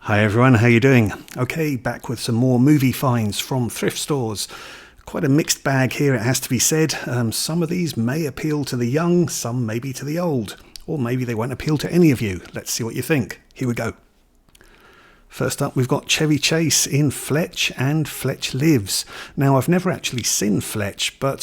Hi everyone, how you doing? Okay, back with some more movie finds from thrift stores. Quite a mixed bag here, it has to be said. Some of these may appeal to the young, some maybe to the old, or maybe they won't appeal to any of you. Let's see what you think. Here we go. First up, we've got Chevy Chase in Fletch and Fletch Lives. Now, I've never actually seen Fletch, but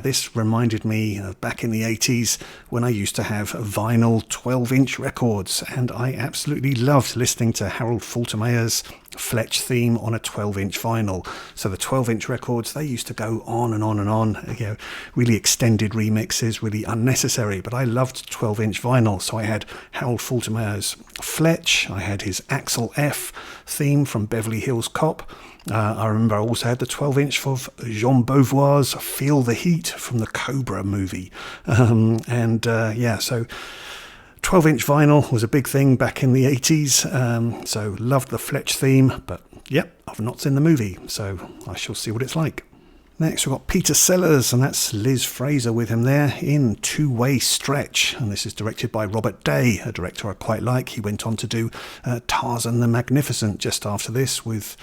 this reminded me of back in the 80s when I used to have vinyl 12-inch records, and I absolutely loved listening to Harold Faltermeyer's Fletch theme on a 12-inch vinyl. So the 12-inch records, they used to go on and on and on, really extended remixes, really unnecessary, but I loved 12-inch vinyl. So I had Harold Faltermeyer's Fletch, I had his Axel F theme from Beverly Hills Cop. I remember I also had the 12-inch of Jean Beauvoir's Feel the Heat from the Cobra movie. So 12-inch vinyl was a big thing back in the 80s, so loved the Fletch theme, but I've not seen the movie, so I shall see what it's like. Next we've got Peter Sellers, and that's Liz Fraser with him there in Two-Way Stretch, and this is directed by Robert Day, a director I quite like. He went on to do Tarzan the Magnificent just after this with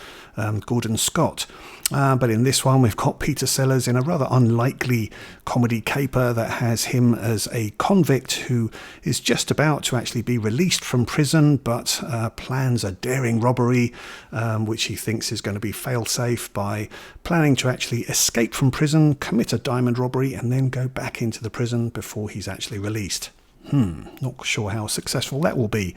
Gordon Scott. But in this one, we've got Peter Sellers in a rather unlikely comedy caper that has him as a convict who is just about to actually be released from prison, but plans a daring robbery, which he thinks is going to be fail-safe by planning to actually escape from prison, commit a diamond robbery, and then go back into the prison before he's actually released. Not sure how successful that will be.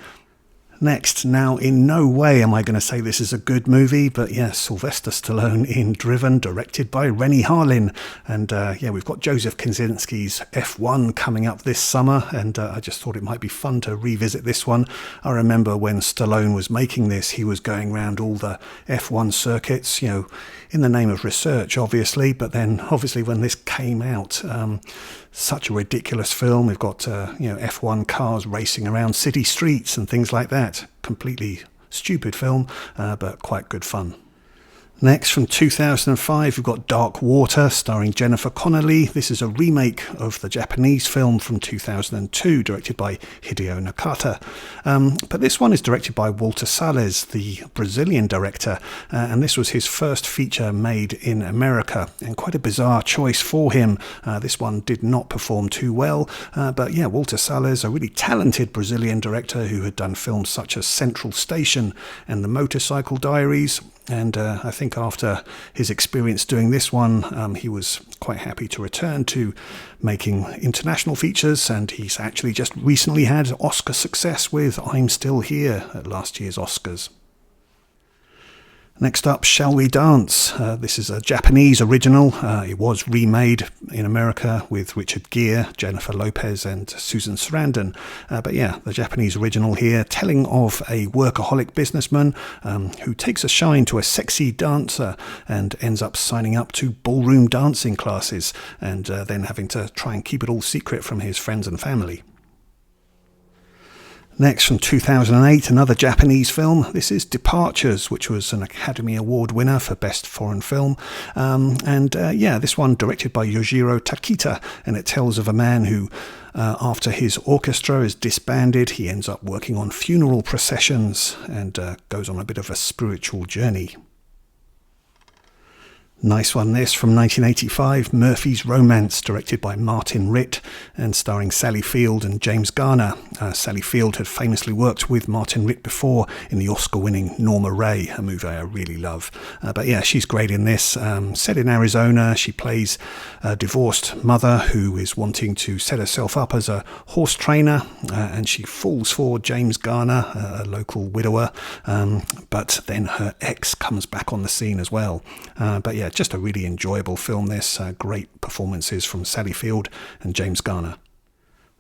Next, now in no way am I going to say this is a good movie, but yes, Sylvester Stallone in Driven, directed by Rennie Harlin. And we've got Joseph Kosinski's F1 coming up this summer, and I just thought it might be fun to revisit this one. I remember when Stallone was making this, he was going around all the F1 circuits, in the name of research, obviously, but then obviously when this came out, such a ridiculous film. We've got F1 cars racing around city streets and things like that. Completely stupid film, but quite good fun. Next, from 2005, we've got Dark Water, starring Jennifer Connelly. This is a remake of the Japanese film from 2002, directed by Hideo Nakata. But this one is directed by Walter Salles, the Brazilian director, and this was his first feature made in America, and quite a bizarre choice for him. This one did not perform too well, but Walter Salles, a really talented Brazilian director who had done films such as Central Station and The Motorcycle Diaries. And I think after his experience doing this one, he was quite happy to return to making international features. And he's actually just recently had Oscar success with I'm Still Here at last year's Oscars. Next up, Shall We Dance? This is a Japanese original. It was remade in America with Richard Gere, Jennifer Lopez and Susan Sarandon. The Japanese original here, telling of a workaholic businessman who takes a shine to a sexy dancer and ends up signing up to ballroom dancing classes and then having to try and keep it all secret from his friends and family. Next, from 2008, another Japanese film. This is Departures, which was an Academy Award winner for Best Foreign Film. This one directed by Yojiro Takita, and it tells of a man who, after his orchestra is disbanded, he ends up working on funeral processions and goes on a bit of a spiritual journey. Nice one, this, from 1985, Murphy's Romance, directed by Martin Ritt and starring Sally Field and James Garner. Sally Field had famously worked with Martin Ritt before in the Oscar-winning Norma Ray, a movie I really love. She's great in this. Set in Arizona, she plays a divorced mother who is wanting to set herself up as a horse trainer, and she falls for James Garner, a local widower, but then her ex comes back on the scene as well. Just a really enjoyable film, this. Great performances from Sally Field and James Garner.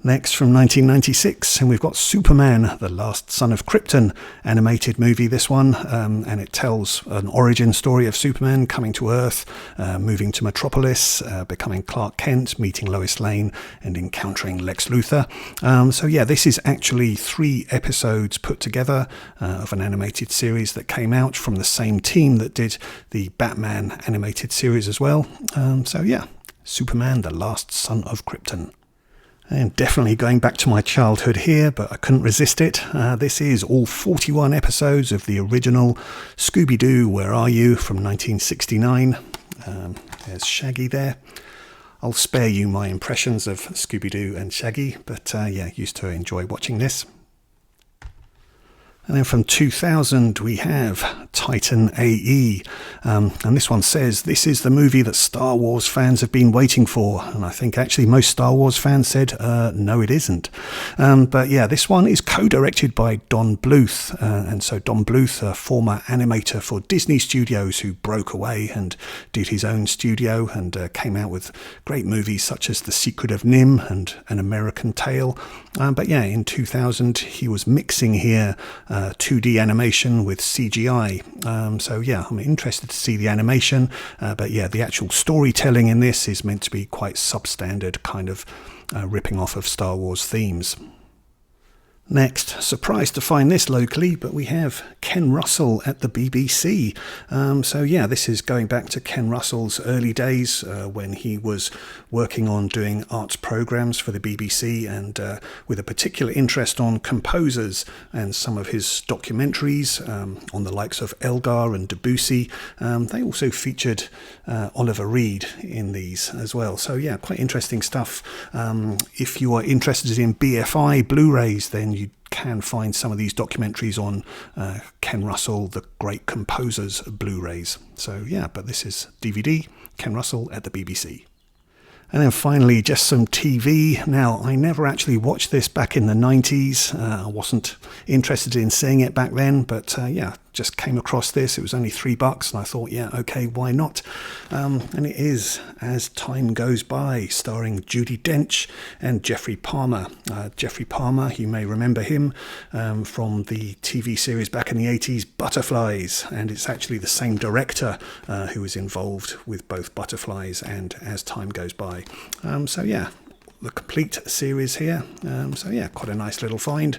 Next, from 1996, and we've got Superman, the Last Son of Krypton, animated movie, this one, and it tells an origin story of Superman coming to Earth, moving to Metropolis, becoming Clark Kent, meeting Lois Lane, and encountering Lex Luthor. This is actually 3 episodes put together of an animated series that came out from the same team that did the Batman animated series as well. Superman, the Last Son of Krypton. And definitely going back to my childhood here, but I couldn't resist it. This is all 41 episodes of the original Scooby-Doo, Where Are You? From 1969. There's Shaggy there. I'll spare you my impressions of Scooby-Doo and Shaggy, but yeah, used to enjoy watching this. And then from 2000 we have Titan AE, and this one says this is the movie that Star Wars fans have been waiting for, and I think actually most Star Wars fans said no it isn't, but yeah, this one is co-directed by Don Bluth, and so Don Bluth, a former animator for Disney Studios who broke away and did his own studio and came out with great movies such as The Secret of Nim and An American Tale, but yeah, in 2000 he was mixing here 2D animation with CGI. So yeah, I'm interested to see the animation, but yeah, the actual storytelling in this is meant to be quite substandard, kind of ripping off of Star Wars themes. Next, surprised to find this locally, but we have Ken Russell at the BBC. So yeah, this is going back to Ken Russell's early days when he was working on doing arts programs for the BBC, and with a particular interest on composers, and some of his documentaries on the likes of Elgar and Debussy. They also featured Oliver Reed in these as well. So yeah, quite interesting stuff. If you are interested in BFI Blu-rays, then you can find some of these documentaries on Ken Russell, the Great Composers Blu-rays. So yeah, but this is DVD, Ken Russell at the BBC. And then finally, just some TV. Now, I never actually watched this back in the 90s. I wasn't interested in seeing it back then, but yeah, just came across this. It was only $3, and I thought, yeah, okay, why not? And it is As Time Goes By, starring Judi Dench and Jeffrey Palmer. Jeffrey Palmer, you may remember him from the TV series back in the 80s, Butterflies, and it's actually the same director who was involved with both Butterflies and As Time Goes By. So yeah, the complete series here. So yeah, quite a nice little find.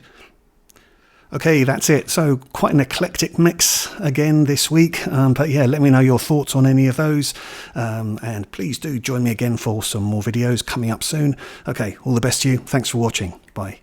Okay, that's it. So quite an eclectic mix again this week. But yeah, let me know your thoughts on any of those. And please do join me again for some more videos coming up soon. Okay, all the best to you. Thanks for watching. Bye.